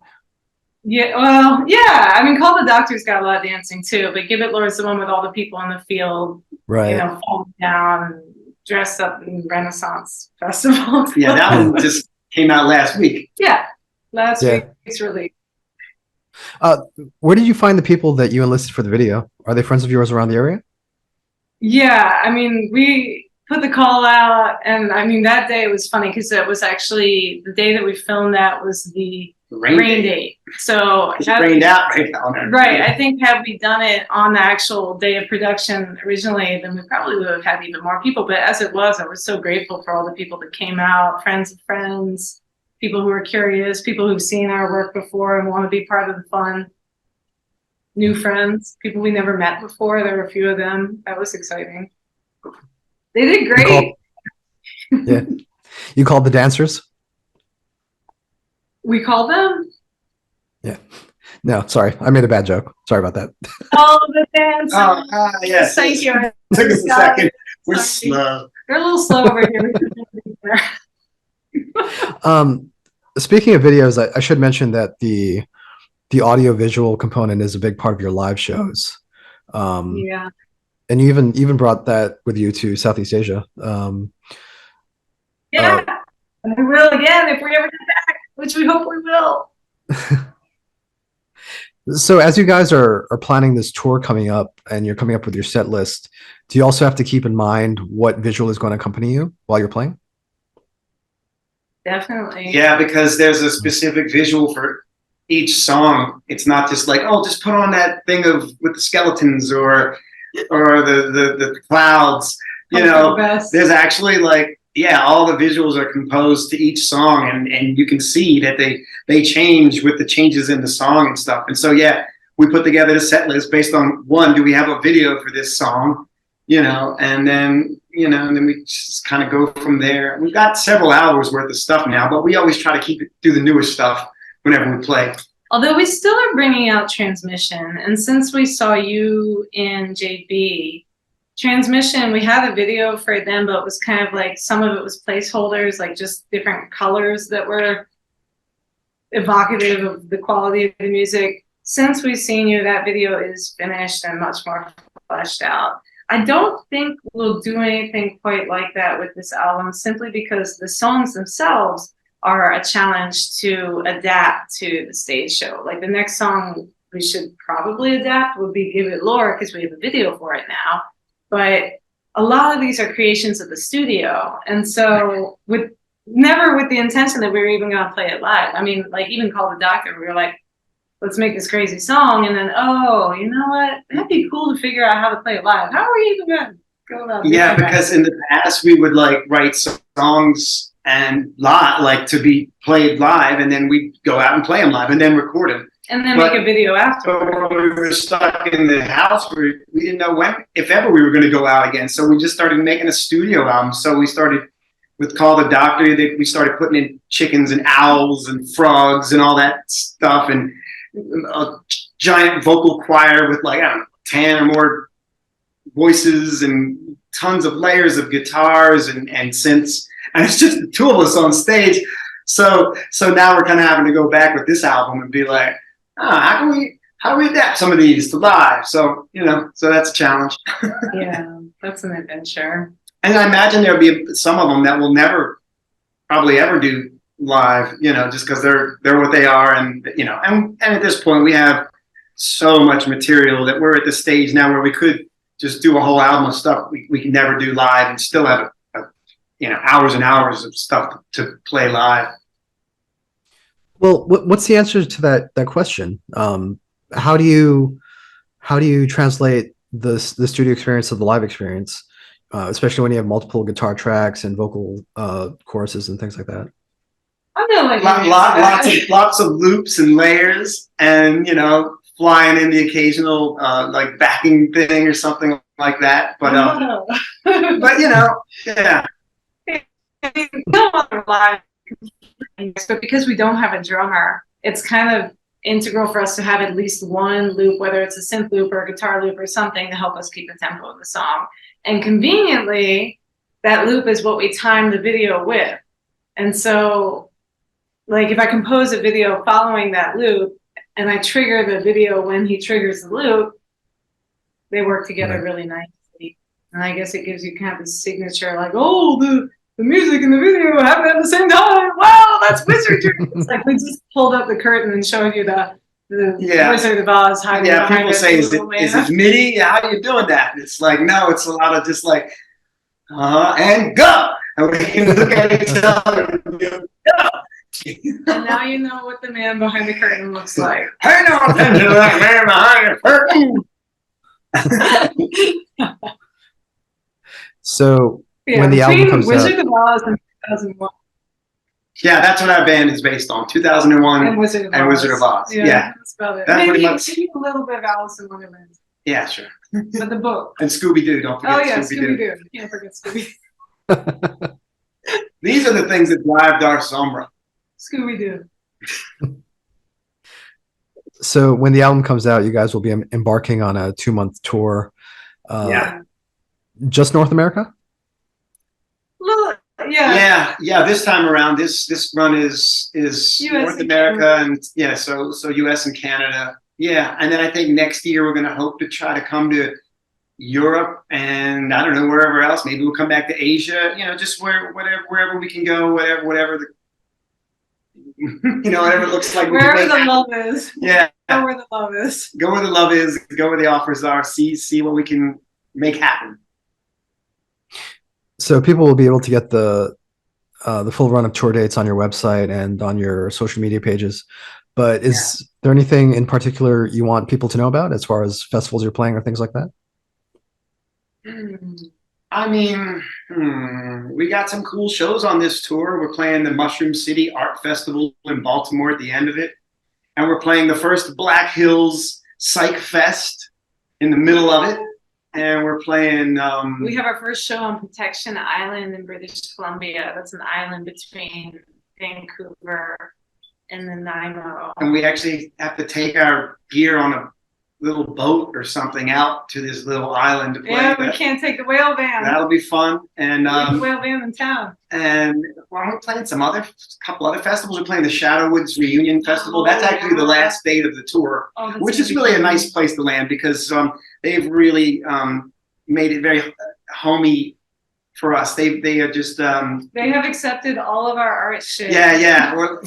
Yeah, well, yeah. I mean, Call the Doctor's got a lot of dancing too, but Give It Lore is the one with all the people in the field, Right? You know, falling down and dressed up in Renaissance festival. Yeah, that one just came out last week. Yeah, last week's release. Where did you find the people that you enlisted for the video? Are they friends of yours around the area? Yeah, I mean, we put the call out, and I mean, that day it was funny because it was actually the day that we filmed that was the rain date. So it rained out right now. Right. I think had we done it on the actual day of production originally, then we probably would have had even more people. But as it was, I was so grateful for all the people that came out, friends of friends, people who are curious, people who've seen our work before and want to be part of the fun. New friends, people we never met before. There were a few of them. That was exciting. They did great. Yeah. You called the dancers? We called them? Yeah. No, sorry. I made a bad joke. Sorry about that. Oh, the dancers. Oh, yes. Thank you. Took us a second. We're slow. They're a little slow over here. Speaking of videos, I should mention that the audio visual component is a big part of your live shows. Yeah. And you even brought that with you to Southeast Asia. Yeah. And we will again if we ever get back, which we hope we will. So as you guys are planning this tour coming up and you're coming up with your set list, do you also have to keep in mind what visual is going to accompany you while you're playing? Definitely. Yeah, because there's a specific visual for each song. It's not just like, oh, just put on that thing of with the skeletons or the clouds. You know, there's actually like, yeah, all the visuals are composed to each song, and you can see that they change with the changes in the song and stuff. And so, yeah, we put together the set list based on, one, do we have a video for this song? You know, and then we just kind of go from there. We've got several hours worth of stuff now, but we always try to keep it through the newest stuff whenever we play. Although we still are bringing out Transmission, and since we saw you in JB, Transmission, we had a video for them, but it was kind of like some of it was placeholders, like just different colors that were evocative of the quality of the music. Since we've seen you, that video is finished and much more fleshed out. I don't think we'll do anything quite like that with this album, simply because the songs themselves are a challenge to adapt to the stage show. Like the next song we should probably adapt would be Give It Lore, because we have a video for it now. But a lot of these are creations of the studio. And so never with the intention that we were even going to play it live. I mean, like even Call the Doctor, we were like, let's make this crazy song. And then, oh, you know what? That'd be cool to figure out how to play it live. How are we even going to go about doing Yeah, that? because in the past we would like write songs and like to be played live, and then we'd go out and play them live and then record them. And then make a video after. But when we were stuck in the house, we didn't know when, if ever, we were going to go out again. So we just started making a studio album. So we started with Call the Doctor. We started putting in chickens and owls and frogs and all that stuff, and a giant vocal choir with like, I don't know, 10 or more voices and tons of layers of guitars and synths. And it's just the two of us on stage. So now we're kind of having to go back with this album and be like, how do we adapt some of these to live? So, so that's a challenge. Yeah, that's an adventure. And I imagine there'll be some of them that will never probably ever do live, just because they're what they are. And, and at this point we have so much material that we're at the stage now where we could just do a whole album of stuff we can never do live and still have hours and hours of stuff to play live. Well, what's the answer to that question? How do you translate the studio experience to the live experience, especially when you have multiple guitar tracks and vocal choruses and things like that? I know, like lots of loops and layers, and flying in the occasional like backing thing or something like that. But but yeah. But because we don't have a drummer, it's kind of integral for us to have at least one loop, whether it's a synth loop or a guitar loop or something, to help us keep the tempo of the song. And conveniently, that loop is what we time the video with. And so, like, if I compose a video following that loop and I trigger the video when he triggers the loop, they work together really nicely. And I guess it gives you kind of a signature, like, oh, the music and the video happen at the same time. Wow, that's wizardry. It's like we just pulled up the curtain and showed you the Wizard of Oz hiding behind people say, is it MIDI? How are you doing that? And it's like, no, it's a lot of just like, and go. And we can look at each other and go. And now you know what the man behind the curtain looks like. Pay no attention to that man behind the curtain. So when the album comes Wizard out, of Oz and 2001. Yeah, that's what our band is based on. 2001 and Wizard of Oz. Yeah. That's about it. That's Maybe pretty a little bit of Alice in Wonderland. Yeah, sure. But the book. And Scooby-Doo, don't forget. Oh yeah, Scooby-Doo. Can't forget Scooby. These are the things that drive Darsombra. Scooby-Doo. So when the album comes out, you guys will be embarking on a 2-month tour. Just North America? Well, yeah. This time around, this run is North America and so US and Canada. Yeah, and then I think next year we're going to hope to try to come to Europe and I don't know, wherever else. Maybe we'll come back to Asia. Just wherever we can go, whatever the whatever it looks like. Wherever the love is. Yeah. Go where the love is. Go where the love is. Go where the offers are. See what we can make happen. So people will be able to get the full run of tour dates on your website and on your social media pages. But is there anything in particular you want people to know about as far as festivals you're playing or things like that? I mean, we got some cool shows on this tour. We're playing the Mushroom City Art Festival in Baltimore at the end of it. And we're playing the first Black Hills Psych Fest in the middle of it. And we're playing... we have our first show on Protection Island in British Columbia. That's an island between Vancouver and Nanaimo. And we actually have to take our gear on a little boat or something out to this little island to play. Yeah, we can't take the whale van. That'll be fun. And the whale van in town. And we're playing couple other festivals. We're playing the Shadowwoods Reunion Festival. That's actually the last date of the tour, which is really a nice place to land because they've really made it very homey for us. They are just they have accepted all of our art shit. Yeah. We're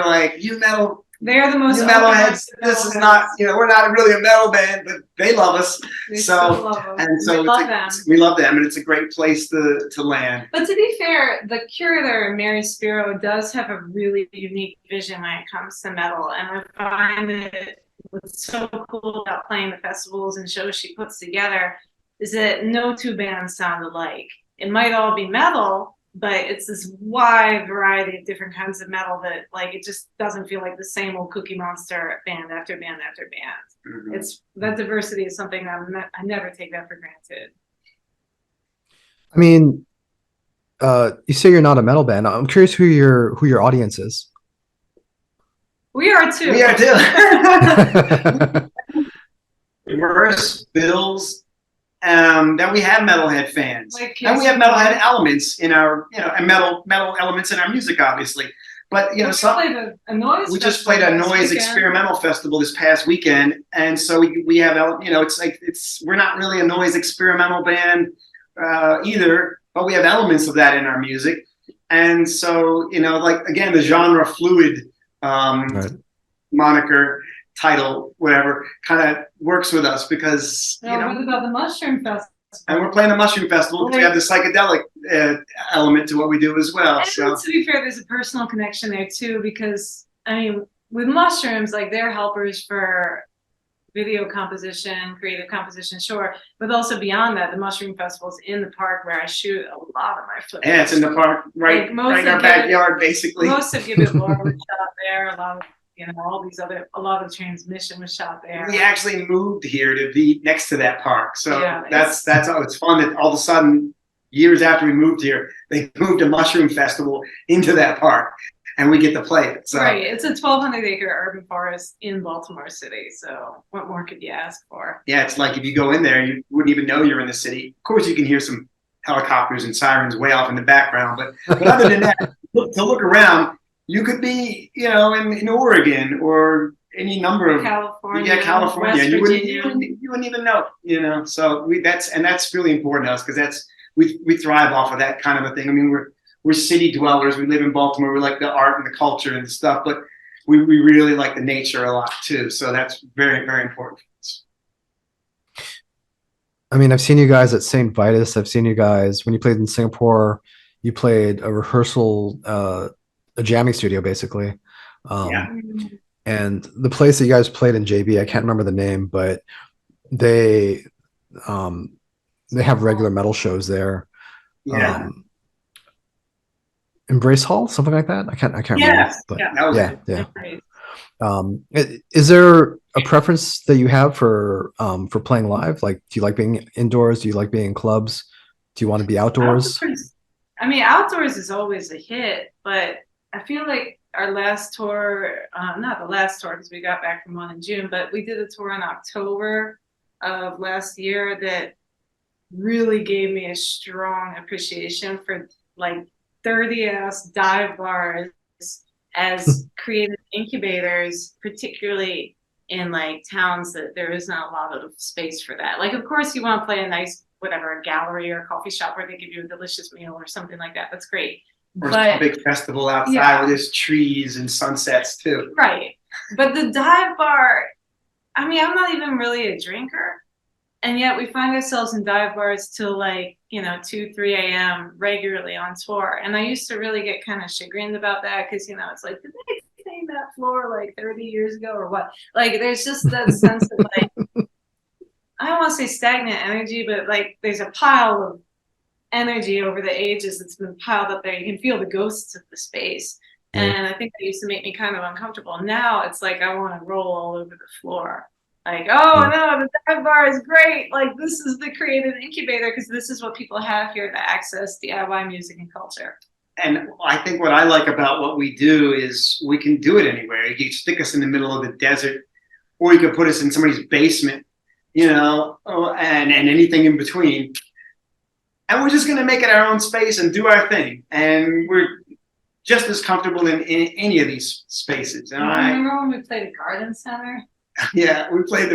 like, you metal. They are the most metalheads. This is not, we're not really a metal band, but they love us. They still love them. And so we love them, and it's a great place to land. But to be fair, the curator, Mary Spiro, does have a really unique vision when it comes to metal, and I find that what's so cool about playing the festivals and shows she puts together is that no two bands sound alike. It might all be metal, but it's this wide variety of different kinds of metal that, like, it just doesn't feel like the same old Cookie Monster band after band after band. Mm-hmm. It's that diversity is something that I never take that for granted. I mean, you say you're not a metal band. I'm curious who your audience is. We are too. We are too. Verse Bills. That we have metalhead fans, and we have metalhead elements in our, and metal elements in our music, obviously. But we just played a noise experimental festival this past weekend, and so we have, we're not really a noise experimental band either, but we have elements of that in our music, and so like, again, the genre fluid right. moniker. Title, whatever, kind of works with us because what about the Mushroom Festival? And we're playing the Mushroom Festival because we have the psychedelic element to what we do as well. And so to be fair, there's a personal connection there too, because I mean, with mushrooms, like, they're helpers for video composition, creative composition, sure, but also beyond that, the Mushroom Festival's in the park where I shoot a lot of my footage. Yeah, it's in the park, right in our backyard, basically. Most of Gibbet Law was shot there. A lot of a lot of transmission was shot there. We actually moved here to be next to that park. So that's how it's fun that all of a sudden, years after we moved here, they moved a Mushroom Festival into that park and we get to play it. So. Right. It's a 1,200-acre urban forest in Baltimore City. So what more could you ask for? Yeah, it's like if you go in there, you wouldn't even know you're in the city. Of course, you can hear some helicopters and sirens way off in the background. But other than that, to look around, you could be, in Oregon or any number of California, California. You wouldn't even know, So that's really important to us because we thrive off of that kind of a thing. I mean, we're city dwellers. We live in Baltimore. We like the art and the culture and stuff, but we really like the nature a lot too. So that's very, very important for us. I mean, I've seen you guys at St. Vitus. I've seen you guys when you played in Singapore. You played a rehearsal. A jamming studio, basically. And the place that you guys played in JB, I can't remember the name, but they have regular metal shows there. Yeah. Embrace Hall, something like that. I can't remember. But yeah. Is there a preference that you have for playing live? Like, do you like being indoors? Do you like being in clubs? Do you want to be outdoors? I mean, outdoors is always a hit, but I feel like our last tour, not the last tour because we got back from one in June, but we did a tour in October of last year that really gave me a strong appreciation for, like, 30-ass dive bars as creative incubators, particularly in, like, towns that there isn't a lot of space for that. Like, of course, you want to play a nice, a gallery or a coffee shop where they give you a delicious meal or something like that. That's great. Or a big festival outside where there's trees and sunsets too. Right. But the dive bar, I mean, I'm not even really a drinker. And yet we find ourselves in dive bars till 2, 3 a.m. regularly on tour. And I used to really get kind of chagrined about that because, it's like, did they clean that floor like 30 years ago or what? Like, there's just that sense of, like, I don't want to say stagnant energy, but, like, there's a pile of energy over the ages that's been piled up there. You can feel the ghosts of the space. And I think that used to make me kind of uncomfortable. Now it's like I want to roll all over the floor. Like, no, the dive bar is great. Like, this is the creative incubator because this is what people have here to access DIY music and culture. And I think what I like about what we do is we can do it anywhere. You can stick us in the middle of the desert, or you could put us in somebody's basement, and anything in between. And we're just going to make it our own space and do our thing. And we're just as comfortable in any of these spaces. Remember when we played a garden center? Yeah, we played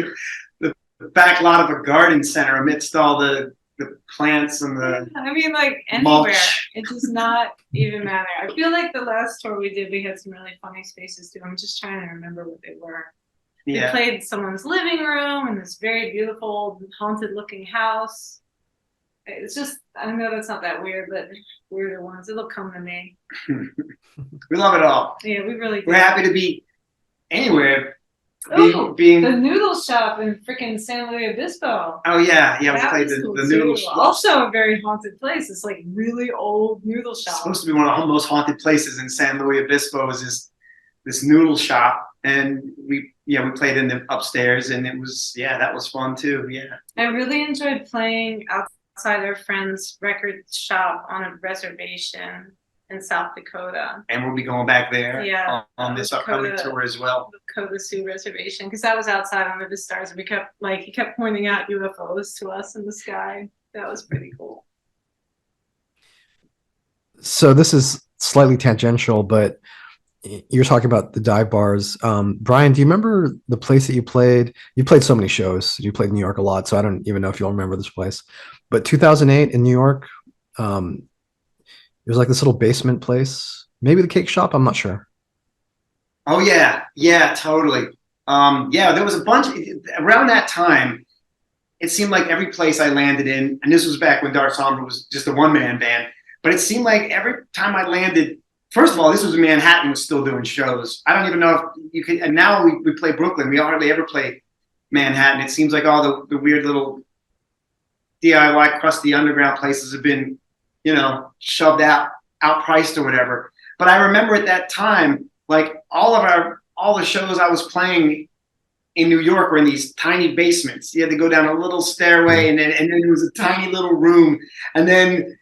the back lot of a garden center amidst all the plants and the I mean, like anywhere. mulch. It does not even matter. I feel like the last tour we did, we had some really funny spaces too. I'm just trying to remember what they were. We played someone's living room in this very beautiful, haunted-looking house. It's just, I know that's not that weird, but weirder ones, it'll come to me. We love it all. Yeah, we really do. We're happy to be anywhere. Being the noodle shop in freaking San Luis Obispo. Oh yeah, we played the noodle shop. Also a very haunted place. It's like really old noodle shop. It's supposed to be one of the most haunted places in San Luis Obispo. Is this noodle shop, and we played in the upstairs, and it was that was fun too. Yeah, I really enjoyed playing outside our friend's record shop on a reservation in South Dakota. And we'll be going back there on this upcoming tour as well. The Dakota Sioux Reservation, because that was outside under the stars. We kept he kept pointing out UFOs to us in the sky. That was pretty cool. So this is slightly tangential, but you're talking about the dive bars. Brian, do you remember the place that you played? You played so many shows. You played in New York a lot, so I don't even know if you'll remember this place. But 2008 in New York, it was like this little basement place, maybe the cake shop. I'm not sure. Oh yeah, totally. There was a bunch around that time. It seemed like every place I landed in, and this was back when Darsombra was just a one-man band. But it seemed like every time I landed, first of all, this was in Manhattan, was still doing shows. I don't even know if you could. And now we play Brooklyn. We hardly ever play Manhattan. It seems like all the weird little DIY crusty underground places have been, shoved outpriced or whatever. But I remember at that time, like all the shows I was playing in New York were in these tiny basements. You had to go down a little stairway, and then there was a tiny little room, and then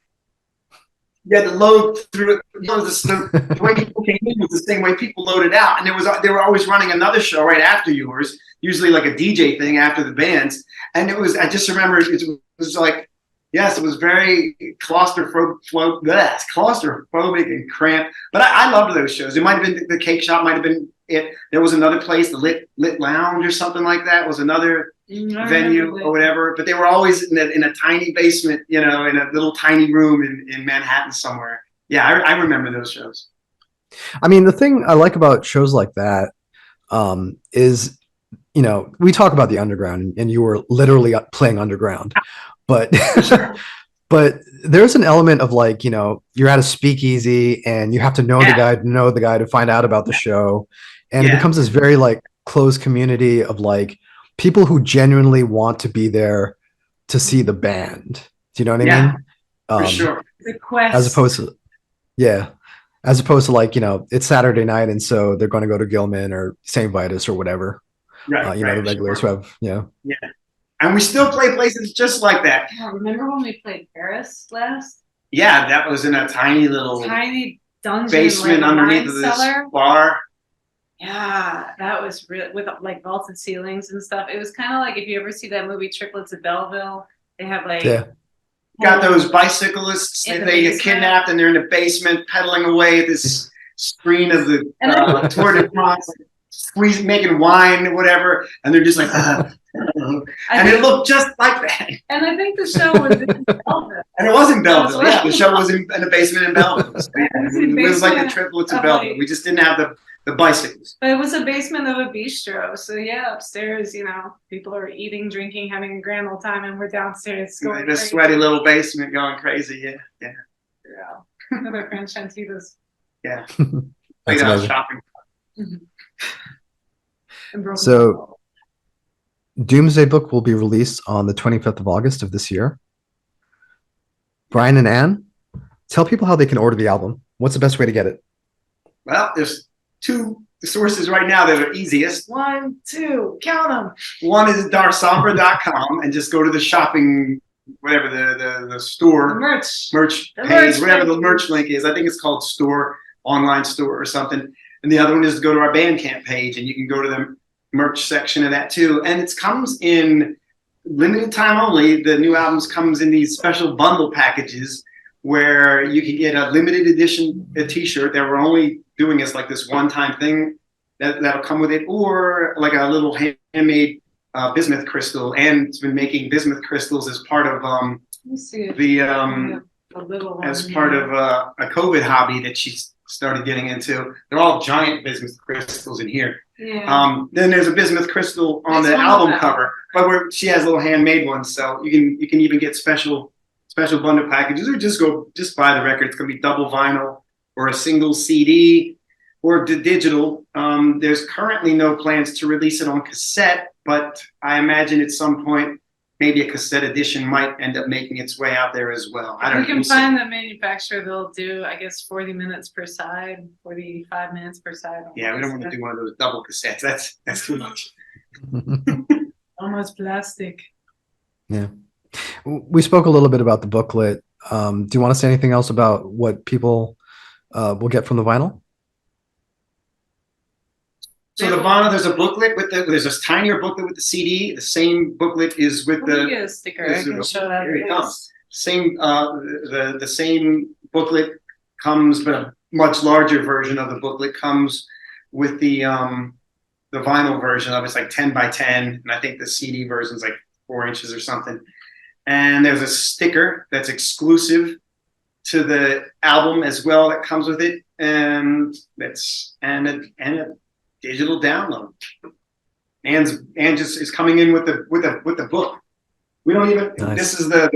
you had to load through it. The way people came in was the same way people loaded out, and they were always running another show right after yours, usually like a DJ thing after the bands. And I just remember it was like, yes, it was very claustrophobic and cramped. But I loved those shows. It might have been the cake shop, might have been it. There was another place, the Lit Lounge or something like that, was another venue or whatever. But they were always in a tiny basement, in a little tiny room in Manhattan somewhere. Yeah, I remember those shows. I mean, the thing I like about shows like that is, we talk about the underground, and you were literally playing underground, but but there's an element of like, you're at a speakeasy and you have to know the guy to find out about the show, and it becomes this very like close community of like people who genuinely want to be there to see the band. Do you know what I mean? For sure. The quest. As opposed to like, it's Saturday night, and so they're going to go to Gilman or St. Vitus or whatever. Right. The regulars who have, Yeah. And we still play places just like that. Oh, remember when we played Paris last? Yeah, that was in a tiny dungeon basement underneath of this bar. Yeah, that was real, with like vaulted ceilings and stuff. It was kind of like if you ever see that movie Triplets of Belleville. They have like got those bicyclists that they get kidnapped, and they're in the basement pedaling away at this screen of the Tour de France, making wine or whatever, and they're just like, and it looked just like that. And I think the show was in Belleville. And it was in Belleville. Yeah, the show was in a basement in Belleville. It was like the Triplets of Belleville. We just didn't have the bicycles. But it was a basement of a bistro. So upstairs, people are eating, drinking, having a grand old time, and we're downstairs going in a sweaty little basement going crazy. Yeah. Another friend Shantitas. Yeah. That's amazing. Shopping. So Doomsday Book will be released on the 25th of August of this year. Brian and Ann, tell people how they can order the album. What's the best way to get it? Well, there's two sources right now that are easiest. 1, 2, count them. One is darsombra.com, and just go to the shopping, whatever the store, the merch page, whatever the merch link is. I think it's called online store or something. And the other one is to go to our Bandcamp page, and you can go to the merch section of that too. And it comes in limited time only. The new albums comes in these special bundle packages where you can get a limited edition t-shirt that we're only doing as like this one-time thing that'll come with it, or like a little handmade bismuth crystal, and has been making bismuth crystals as part of Let me see if the a little one as part of a COVID hobby that she's started getting into. They're all giant bismuth crystals in here. Yeah. Then there's a bismuth crystal on There's the one album on cover, but where she has little handmade ones, so you can even get special bundle packages, or just buy the record. It's gonna be double vinyl or a single CD or digital. There's currently no plans to release it on cassette, but I imagine at some point maybe a cassette edition might end up making its way out there as well. I don't know. We can find the manufacturer. They'll do, I guess, 40 minutes per side, 45 minutes per side. Yeah, we don't want to do one of those double cassettes. That's too much. Almost plastic. Yeah. We spoke a little bit about the booklet. Do you want to say anything else about what people will get from the vinyl? So the vinyl, there's a booklet there's a tinier booklet with the CD. The same booklet is with Let me get a sticker. I can show that. Here it comes. Same, the same booklet comes, but a much larger version of the booklet comes with the vinyl version of it. It's like 10 by 10, and I think the CD version is like 4 inches or something. And there's a sticker that's exclusive to the album as well that comes with it, and a digital download. And just is coming in with the book. We don't even. Nice. This is the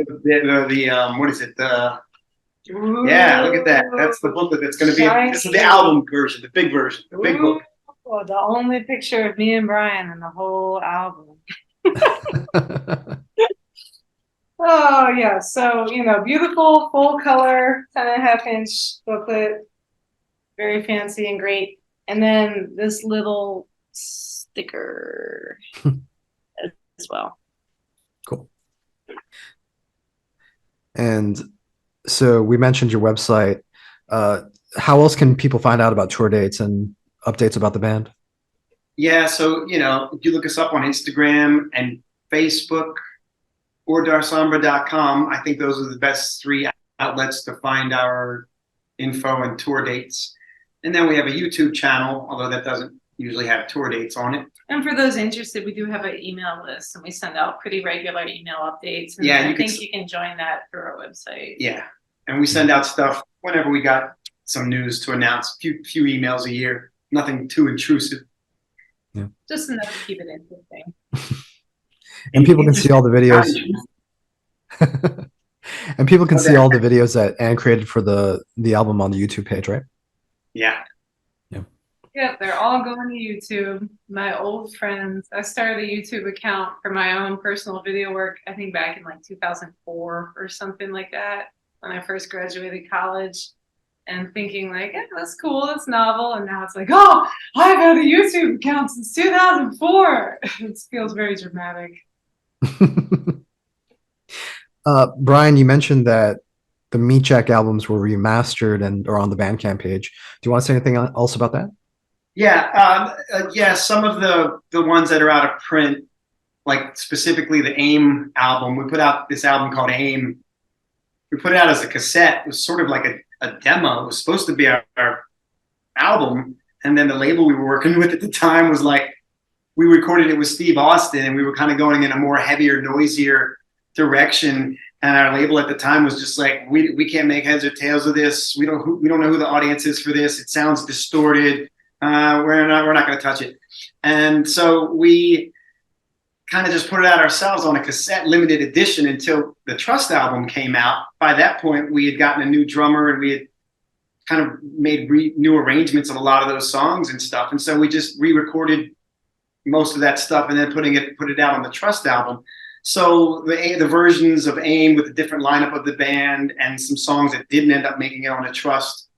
what is it? Yeah, look at that. That's the booklet that's going to be. This is the album version, the big version, the big book. Oh, the only picture of me and Brian in the whole album. Oh yeah, so beautiful full color 10.5-inch booklet, very fancy and great. And then this little sticker as well. Cool. And so we mentioned your website. How else can people find out about tour dates and updates about the band? Yeah, so if you look us up on Instagram and Facebook or Darsombra.com, I think those are the best 3 outlets to find our info and tour dates. And then we have a YouTube channel, although that doesn't usually have tour dates on it. And for those interested, we do have an email list, and we send out pretty regular email updates. And Yeah, I think you can join that through our website. Yeah, and we send out stuff whenever we got some news to announce. Few emails a year, nothing too intrusive. Yeah, just enough to keep it interesting. And people can see all the videos. And people can see all the videos that Anne created for the album on the YouTube page, right? Yeah. Yeah, they're all going to YouTube. My old friends, I started a YouTube account for my own personal video work, I think back in like 2004 or something like that, when I first graduated college, and thinking like, yeah, that's cool, that's novel. And now it's like, oh, I've had a YouTube account since 2004. It feels very dramatic. Brian, you mentioned that the Meat Jack albums were remastered and are on the Bandcamp page. Do you want to say anything else about that? Yeah, some of the ones that are out of print, like specifically the AIM album. We put out this album called AIM. We put it out as a cassette. It was sort of like a demo. It was supposed to be our album, and then the label we were working with at the time was like, we recorded it with Steve Austin, and we were kind of going in a more heavier, noisier direction. And our label at the time was just like, we can't make heads or tails of this. We don't know who the audience is for this. It sounds distorted. We're not going to touch it. And so we kind of just put it out ourselves on a cassette limited edition until the Trust album came out. By that point, we had gotten a new drummer, and we had kind of made new arrangements of a lot of those songs and stuff. And so we just re-recorded most of that stuff and then put it out on the Trust album. So the versions of AIM with a different lineup of the band and some songs that didn't end up making it on a Trust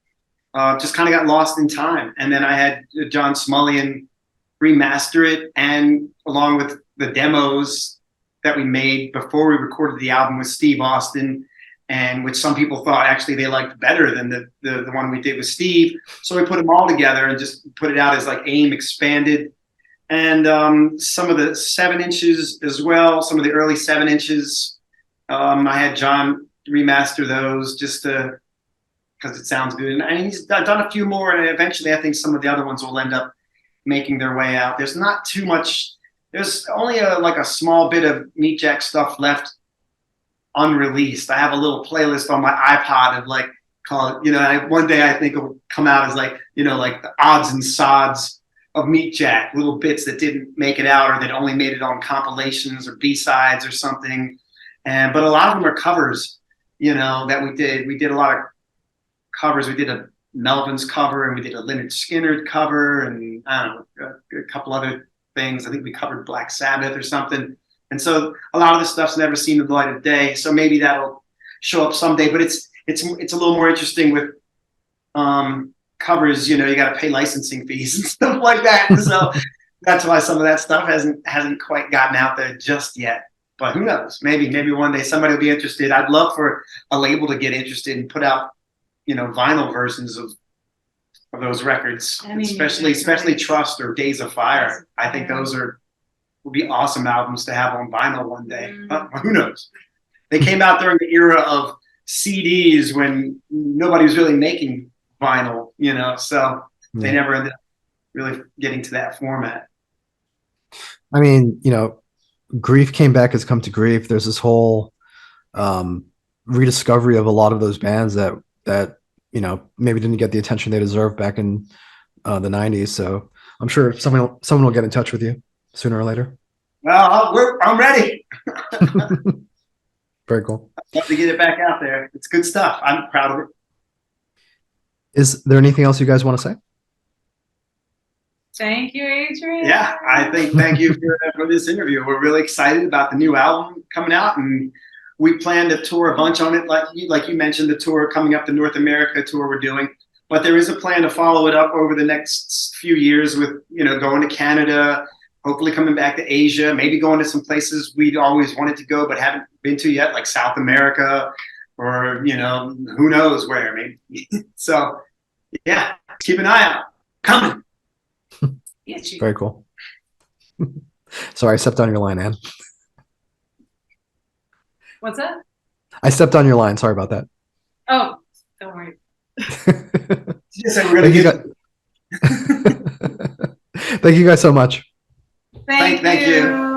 just kind of got lost in time. And then I had John Smullian remaster it, and along with the demos that we made before we recorded the album with Steve Austin, and which some people thought actually they liked better than the one we did with Steve. So we put them all together and just put it out as like AIM expanded. And some of the 7 inches as well, some of the early 7 inches. I had John remaster those just because it sounds good. And he's done a few more, and eventually I think some of the other ones will end up making their way out. There's not too much there's only like a small bit of Meat Jack stuff left unreleased. I have a little playlist on my iPod of like called, one day I think it'll come out as like, like the odds and sods of Meat Jack, little bits that didn't make it out or that only made it on compilations or B-sides or something. But a lot of them are covers, that we did. We did a lot of covers. We did a Melvin's cover and we did a Lynyrd Skynyrd cover and I don't know, a couple other things. I think we covered Black Sabbath or something. And so a lot of this stuff's never seen the light of day. So maybe that'll show up someday. But it's a little more interesting with covers. You got to pay licensing fees and stuff like that. So that's why some of that stuff hasn't quite gotten out there just yet. But who knows? Maybe one day somebody will be interested. I'd love for a label to get interested and put out vinyl versions of those records, especially Trust or Days of Fire. I think those will be awesome albums to have on vinyl one day. Who knows? They came out during the era of CDs when nobody was really making vinyl, so they never ended up really getting to that format. I mean, grief came back has come to grief. There's this whole rediscovery of a lot of those bands that maybe didn't get the attention they deserved back in the 90s. So I'm sure someone will get in touch with you sooner or later. Well, I'm ready. Very cool. I'd love to get it back out there. It's good stuff. I'm proud of it. Is there anything else you guys want to say? Thank you, Adrian. Yeah, thank you for this interview. We're really excited about the new album coming out, and we plan to tour a bunch on it. Like you mentioned, the tour coming up, the North America tour we're doing. But there is a plan to follow it up over the next few years with, going to Canada, hopefully coming back to Asia, maybe going to some places we'd always wanted to go but haven't been to yet, like South America or, who knows where, maybe. So, yeah, keep an eye out. Coming. Very cool. Sorry, I stepped on your line, Ann. What's that? I stepped on your line. Sorry about that. Oh, don't worry. Thank you guys so much. Thank you.